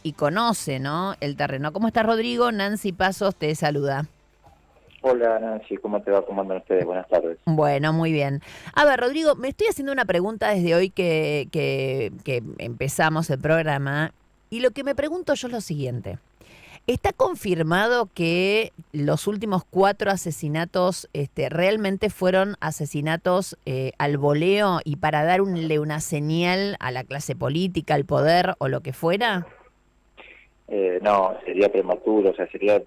y conoce, ¿no?, el terreno. ¿Cómo estás, Rodrigo? Nancy Pasos te saluda. Hola Nancy, ¿cómo te va? ¿Cómo andan ustedes? Buenas tardes. Bueno, muy bien. A ver, Rodrigo, me estoy haciendo una pregunta desde hoy que empezamos el programa, y lo que me pregunto yo es lo siguiente. ¿Está confirmado que los últimos 4 asesinatos realmente fueron asesinatos al voleo y para darle una señal a la clase política, al poder o lo que fuera? No, sería prematuro, o sea, sería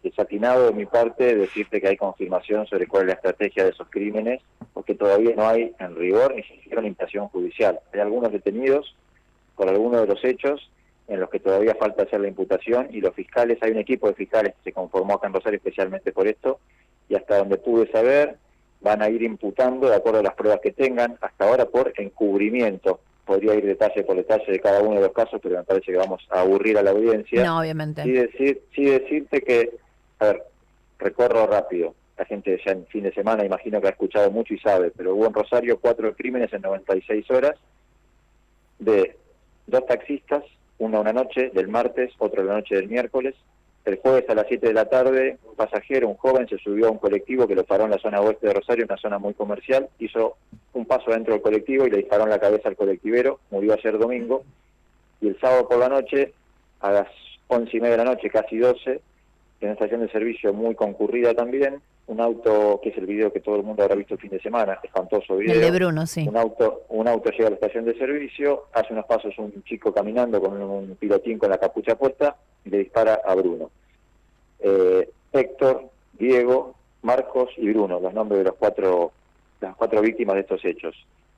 desatinado de mi parte decirte que hay confirmación sobre cuál es la estrategia de esos crímenes, porque todavía no hay, en rigor, ni siquiera una imputación judicial. Hay algunos detenidos por algunos de los hechos en los que todavía falta hacer la imputación, y los fiscales, hay un equipo de fiscales que se conformó acá en Rosario especialmente por esto, y hasta donde pude saber, van a ir imputando de acuerdo a las pruebas que tengan, hasta ahora por encubrimiento. Podría ir detalle por detalle de cada uno de los casos, pero me parece que vamos a aburrir a la audiencia. No, obviamente. Sí decirte que, a ver, recorro rápido. La gente ya en fin de semana imagino que ha escuchado mucho y sabe, pero hubo en Rosario 4 crímenes en 96 horas de 2 taxistas, uno una noche del martes, otro la noche del miércoles. El jueves a las 7 de la tarde, un pasajero, un joven, se subió a un colectivo que lo paró en la zona oeste de Rosario, una zona muy comercial, hizo un paso dentro del colectivo y le disparó en la cabeza al colectivero, murió ayer domingo. Y el sábado por la noche, a las 11:30 de la noche, casi 12, en una estación de servicio muy concurrida también, un auto, que es el video que todo el mundo habrá visto el fin de semana, espantoso El de video. Bruno, sí. Un auto llega a la estación de servicio, hace unos pasos un chico caminando con un pilotín con la capucha puesta y le dispara a Bruno. Héctor, Diego, Marcos y Bruno, los nombres de las cuatro víctimas de estos hechos.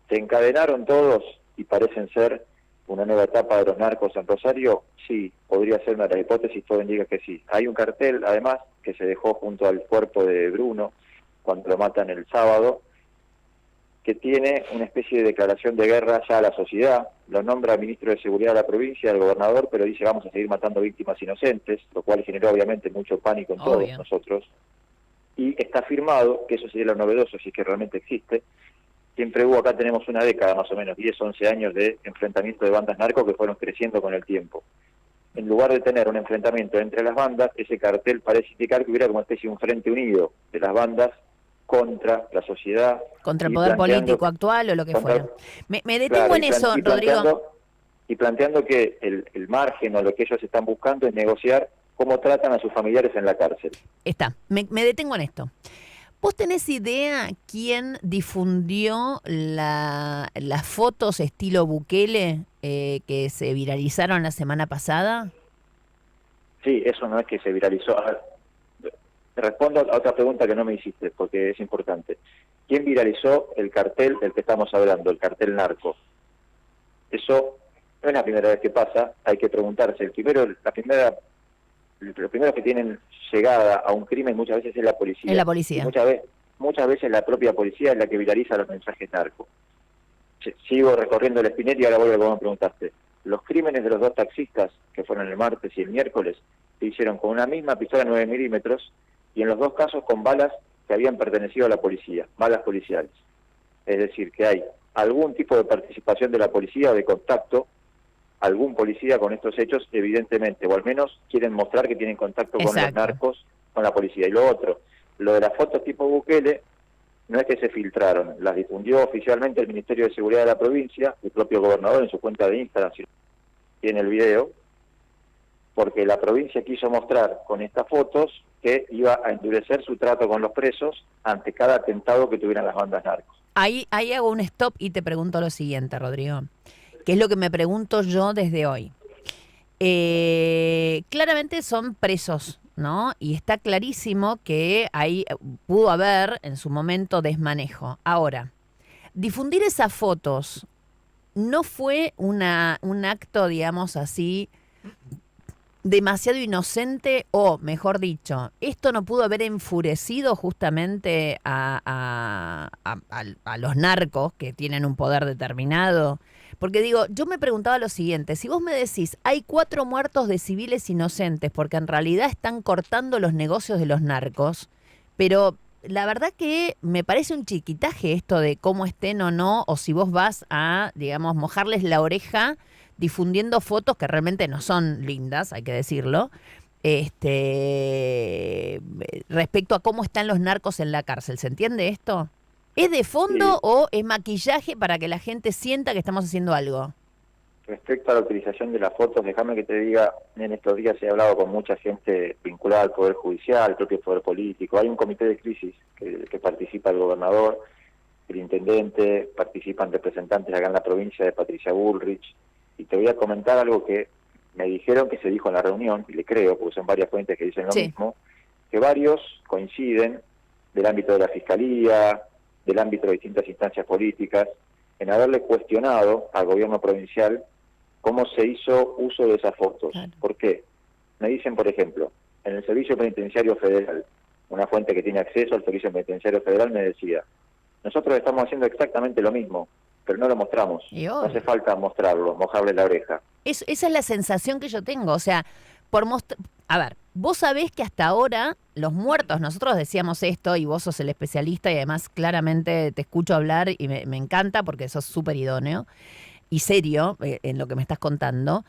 ¿Se encadenaron todos y parecen ser una nueva etapa de los narcos en Rosario? Sí, podría ser una de las hipótesis, todo indica que sí. Hay un cartel, además, que se dejó junto al cuerpo de Bruno cuando lo matan el sábado, que tiene una especie de declaración de guerra ya a la sociedad. Lo nombra ministro de Seguridad de la provincia, el gobernador, pero dice vamos a seguir matando víctimas inocentes, lo cual generó obviamente mucho pánico en todos Obvio. nosotros. Y está firmado, que eso sería lo novedoso si es que realmente existe. Siempre hubo, acá tenemos una década más o menos, 10, 11 años de enfrentamiento de bandas narcos que fueron creciendo con el tiempo. En lugar de tener un enfrentamiento entre las bandas, ese cartel parece indicar que hubiera como una especie de un frente unido de las bandas contra la sociedad, Contra el y poder planteando político actual o lo que contra, fuera. Me detengo claro, en eso, Rodrigo. y planteando que el margen o lo que ellos están buscando es negociar cómo tratan a sus familiares en la cárcel. Está, me detengo en esto. ¿Vos tenés idea quién difundió las fotos estilo Bukele que se viralizaron la semana pasada? Sí, eso no es que se viralizó. A ver, respondo a otra pregunta que no me hiciste, porque es importante. ¿Quién viralizó el cartel del que estamos hablando, el cartel narco? Eso no es la primera vez que pasa, hay que preguntarse. Los primeros que tienen llegada a un crimen muchas veces es la Es la policía, y policía. muchas veces la propia policía es la que viraliza los mensajes narcos. Sigo recorriendo el Spinetta y ahora vuelvo a lo que me preguntaste. Los crímenes de los 2 taxistas, que fueron el martes y el miércoles, se hicieron con una misma pistola 9 milímetros, y en los 2 casos con balas que habían pertenecido a la policía, balas policiales. Es decir, que hay algún tipo de participación de la policía o de contacto, algún policía con estos hechos, evidentemente, o al menos quieren mostrar que tienen contacto con los Exacto. narcos, con la policía. Y lo otro, lo de las fotos tipo Bukele, no es que se filtraron, las difundió oficialmente el Ministerio de Seguridad de la provincia, el propio gobernador en su cuenta de Instagram, si tiene el video, porque la provincia quiso mostrar con estas fotos que iba a endurecer su trato con los presos ante cada atentado que tuvieran las bandas narcos. Ahí hago un stop y te pregunto lo siguiente, Rodrigo, que es lo que me pregunto yo desde hoy. Claramente son presos, ¿no? Y está clarísimo que ahí pudo haber en su momento desmanejo. Ahora, difundir esas fotos no fue un acto, digamos así, demasiado inocente, o, mejor dicho, esto no pudo haber enfurecido justamente a los narcos que tienen un poder determinado. Porque digo, yo me preguntaba lo siguiente: si vos me decís, hay 4 muertos de civiles inocentes porque en realidad están cortando los negocios de los narcos, pero la verdad que me parece un chiquitaje esto de cómo estén o no, o si vos vas a, digamos, mojarles la oreja difundiendo fotos que realmente no son lindas, hay que decirlo, respecto a cómo están los narcos en la cárcel. ¿Se entiende esto? ¿Es de fondo Sí. o es maquillaje para que la gente sienta que estamos haciendo algo? Respecto a la utilización de las fotos, déjame que te diga, en estos días he hablado con mucha gente vinculada al Poder Judicial, al propio Poder Político. Hay un comité de crisis que participa el gobernador, el intendente, participan representantes acá en la provincia de Patricia Bullrich. Y te voy a comentar algo que me dijeron que se dijo en la reunión, y le creo, porque son varias fuentes que dicen lo Sí. mismo, que varios coinciden del ámbito de la Fiscalía, del ámbito de distintas instancias políticas, en haberle cuestionado al gobierno provincial cómo se hizo uso de esas fotos. Claro. ¿Por qué? Me dicen, por ejemplo, en el Servicio Penitenciario Federal, una fuente que tiene acceso al Servicio Penitenciario Federal me decía, nosotros estamos haciendo exactamente lo mismo, pero no lo mostramos. Y No obvio. hace falta mostrarlo, mojarle la oreja. Esa es la sensación que yo tengo, o sea, a ver, vos sabés que hasta ahora los muertos, nosotros decíamos esto y vos sos el especialista y además claramente te escucho hablar y me encanta porque sos súper idóneo y serio en lo que me estás contando.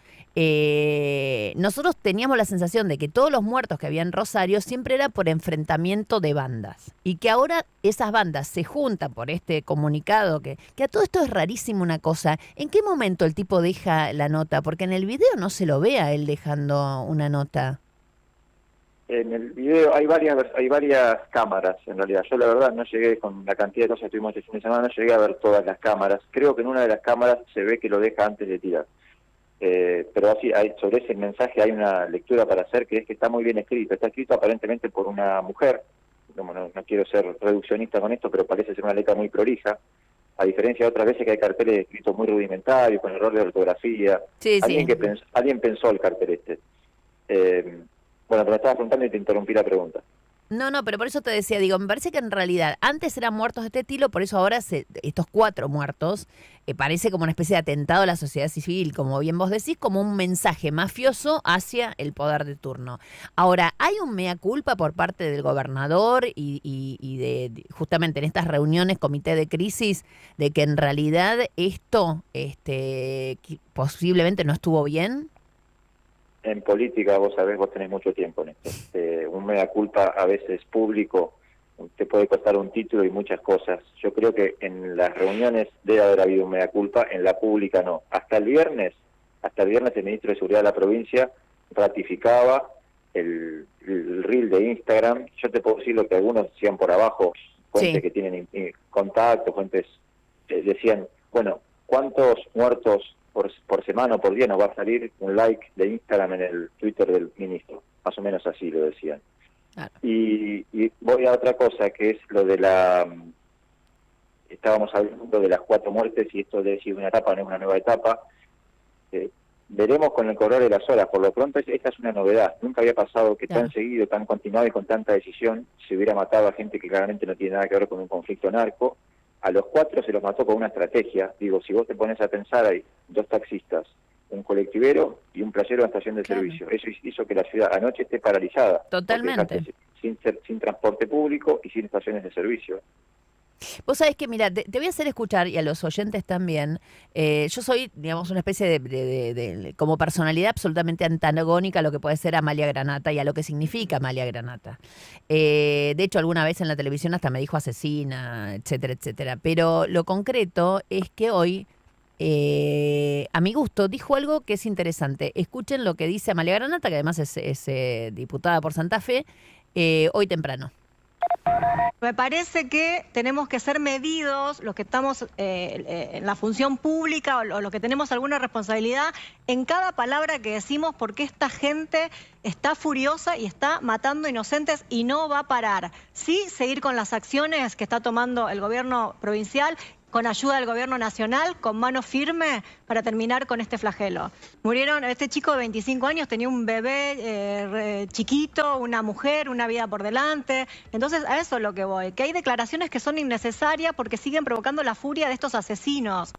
Nosotros teníamos la sensación de que todos los muertos que había en Rosario siempre era por enfrentamiento de bandas y que ahora esas bandas se juntan por este comunicado que a todo esto es rarísimo una cosa. ¿En qué momento el tipo deja la nota? Porque en el video no se lo ve a él dejando una nota. En el video hay varias cámaras, en realidad. Yo la verdad no llegué, con la cantidad de cosas que tuvimos este fin de semana, no llegué a ver todas las cámaras. Creo que en una de las cámaras se ve que lo deja antes de tirar. Pero así, sobre ese mensaje hay una lectura para hacer, que es que está muy bien escrito. Está escrito aparentemente por una mujer. No quiero ser reduccionista con esto, pero parece ser una letra muy prolija. A diferencia de otras veces que hay carteles escritos muy rudimentarios, con error de ortografía. Sí, Alguien sí. alguien pensó el cartel este. Bueno, pero me estabas preguntando y te interrumpí la pregunta. No, pero por eso te decía, digo, me parece que en realidad antes eran muertos de este estilo, por eso ahora estos 4 muertos parece como una especie de atentado a la sociedad civil, como bien vos decís, como un mensaje mafioso hacia el poder de turno. Ahora, ¿hay un mea culpa por parte del gobernador y de justamente en estas reuniones, comité de crisis, de que en realidad esto posiblemente no estuvo bien? En política, vos sabés, vos tenés mucho tiempo en esto. Un mea culpa a veces público te puede costar un título y muchas cosas. Yo creo que en las reuniones debe haber habido un mea culpa, en la pública no. Hasta el viernes el ministro de Seguridad de la provincia ratificaba el reel de Instagram. Yo te puedo decir lo que algunos decían por abajo, fuentes Sí. que tienen contacto, fuentes decían, bueno, ¿cuántos muertos por semana o por día nos va a salir un like de Instagram en el Twitter del ministro? Más o menos así lo decían. Claro. Y voy a otra cosa, que es lo de estábamos hablando de las 4 muertes, y esto de si una etapa no es una nueva etapa. Veremos con el correr de las horas. Por lo pronto esta es una novedad. Nunca había pasado que Claro. tan seguido, tan continuado y con tanta decisión se hubiera matado a gente que claramente no tiene nada que ver con un conflicto narco. A los 4 se los mató con una estrategia. Digo, si vos te pones a pensar, hay 2 taxistas, un colectivero y un playero en estación de Claro. servicio. Eso hizo que la ciudad anoche esté paralizada. Totalmente. Sin transporte público y sin estaciones de servicio. Vos sabés que, mira, te voy a hacer escuchar, y a los oyentes también, yo soy, digamos, una especie como personalidad absolutamente antagónica a lo que puede ser Amalia Granata y a lo que significa Amalia Granata. De hecho, alguna vez en la televisión hasta me dijo asesina, etcétera, etcétera. Pero lo concreto es que hoy, a mi gusto, dijo algo que es interesante. Escuchen lo que dice Amalia Granata, que además es diputada por Santa Fe, hoy temprano. Me parece que tenemos que ser medidos, los que estamos en la función pública o los que tenemos alguna responsabilidad, en cada palabra que decimos, porque esta gente está furiosa y está matando inocentes y no va a parar. Sí, seguir con las acciones que está tomando el gobierno provincial, con ayuda del gobierno nacional, con mano firme, para terminar con este flagelo. Murieron, este chico de 25 años tenía un bebé chiquito, una mujer, una vida por delante. Entonces, a eso es lo que voy, que hay declaraciones que son innecesarias porque siguen provocando la furia de estos asesinos.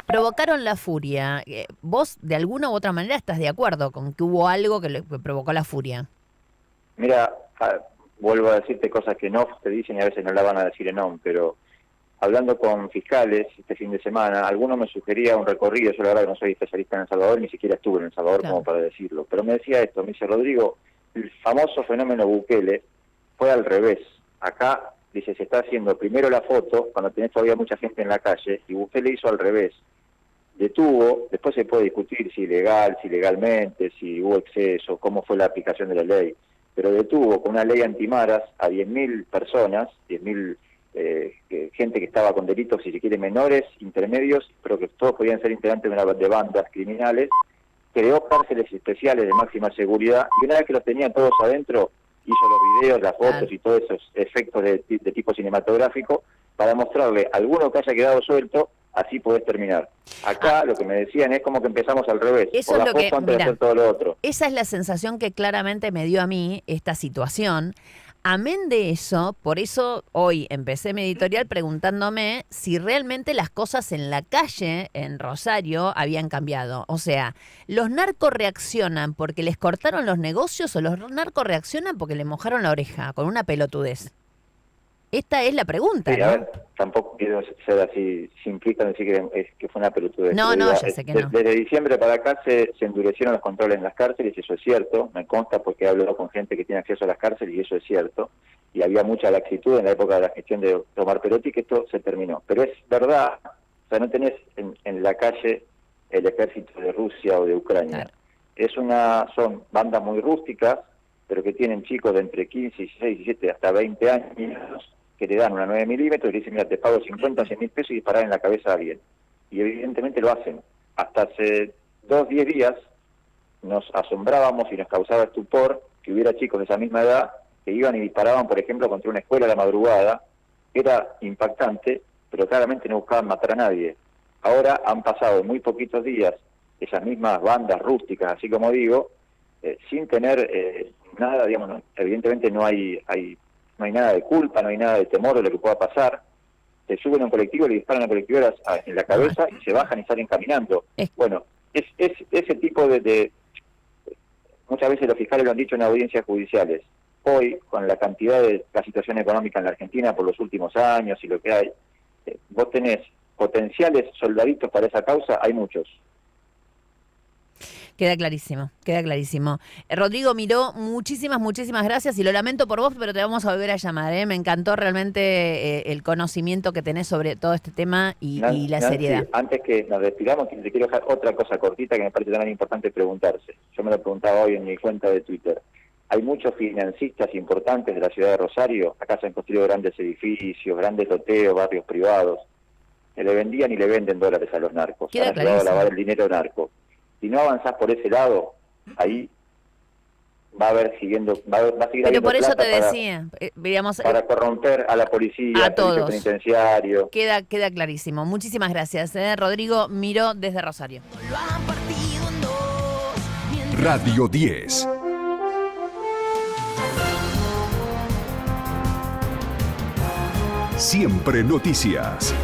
Provocaron la furia. ¿Vos, de alguna u otra manera, estás de acuerdo con que hubo algo que provocó la furia? Mira, vuelvo a decirte cosas que no te dicen y a veces no la van a decir en on, pero hablando con fiscales este fin de semana, alguno me sugería un recorrido. Yo la verdad que no soy especialista en El Salvador, ni siquiera estuve en El Salvador Claro. como para decirlo, pero me decía esto, me dice, Rodrigo, el famoso fenómeno Bukele fue al revés. Acá, dice, se está haciendo primero la foto, cuando tenés todavía mucha gente en la calle, y Bukele hizo al revés. Detuvo, después se puede discutir si ilegal, si legalmente, si hubo exceso, cómo fue la aplicación de la ley, pero detuvo con una ley antimaras a 10.000 personas, 10.000 gente que estaba con delitos, si se quiere, menores, intermedios, pero que todos podían ser integrantes de bandas criminales. Creó cárceles especiales de máxima seguridad, y una vez que los tenía todos adentro, hizo los videos, las fotos Claro. y todos esos efectos de tipo cinematográfico para mostrarle a alguno que haya quedado suelto, así podés terminar. Acá lo que me decían es como que empezamos al revés, Eso por es la lo que, foto antes de mirá, hacer todo lo otro. esa es la sensación que claramente me dio a mí esta situación. Amén de eso, por eso hoy empecé mi editorial preguntándome si realmente las cosas en la calle, en Rosario, habían cambiado. O sea, ¿los narcos reaccionan porque les cortaron los negocios o los narcos reaccionan porque le mojaron la oreja con una pelotudez? Esta es la pregunta, Sí, ¿no? a ver, tampoco quiero ser así simplista, decir que fue una pelotudez. No, Pero no, digo, ya sé que no. Desde diciembre para acá se endurecieron los controles en las cárceles, y eso es cierto, me consta porque he hablado con gente que tiene acceso a las cárceles y eso es cierto, y había mucha laxitud en la época de la gestión de Omar Perotti, que esto se terminó. Pero es verdad, o sea, no tenés en la calle el ejército de Rusia o de Ucrania. Claro. Son bandas muy rústicas, pero que tienen chicos de entre 15, 16, 17 hasta 20 años, que le dan una 9 milímetros y le dicen, mira, te pago 50, 100 mil pesos y disparar en la cabeza a alguien. Y evidentemente lo hacen. Hasta hace 10 días nos asombrábamos y nos causaba estupor que hubiera chicos de esa misma edad que iban y disparaban, por ejemplo, contra una escuela a la madrugada. Era impactante, pero claramente no buscaban matar a nadie. Ahora han pasado en muy poquitos días esas mismas bandas rústicas, así como digo, sin tener nada, digamos, evidentemente no hay nada de culpa, no hay nada de temor de lo que pueda pasar. Se suben a un colectivo, le disparan a colectiveras en la cabeza y se bajan y salen caminando. Bueno, es ese tipo de... Muchas veces los fiscales lo han dicho en audiencias judiciales. Hoy, con la cantidad de la situación económica en la Argentina por los últimos años y lo que hay, vos tenés potenciales soldaditos para esa causa, hay muchos. Queda clarísimo, queda clarísimo. Rodrigo Miró, muchísimas gracias y lo lamento por vos, pero te vamos a volver a llamar. Me encantó realmente el conocimiento que tenés sobre todo este tema y la seriedad. Antes que nos despidamos, te quiero dejar otra cosa cortita que me parece también importante preguntarse. Yo me lo preguntaba hoy en mi cuenta de Twitter. Hay muchos financistas importantes de la ciudad de Rosario. Acá se han construido grandes edificios, grandes loteos, barrios privados, que le vendían y le venden dólares a los narcos. Queda Han ayudado a clarísimo. lavar el dinero narco. Si no avanzás por ese lado, ahí va a haber siguiendo, va a seguir Pero habiendo por eso plata te decía, digamos, para corromper a la policía, a al servicio todos. penitenciario. Queda clarísimo. Muchísimas gracias, Rodrigo Miró desde Rosario. Radio 10. Siempre noticias.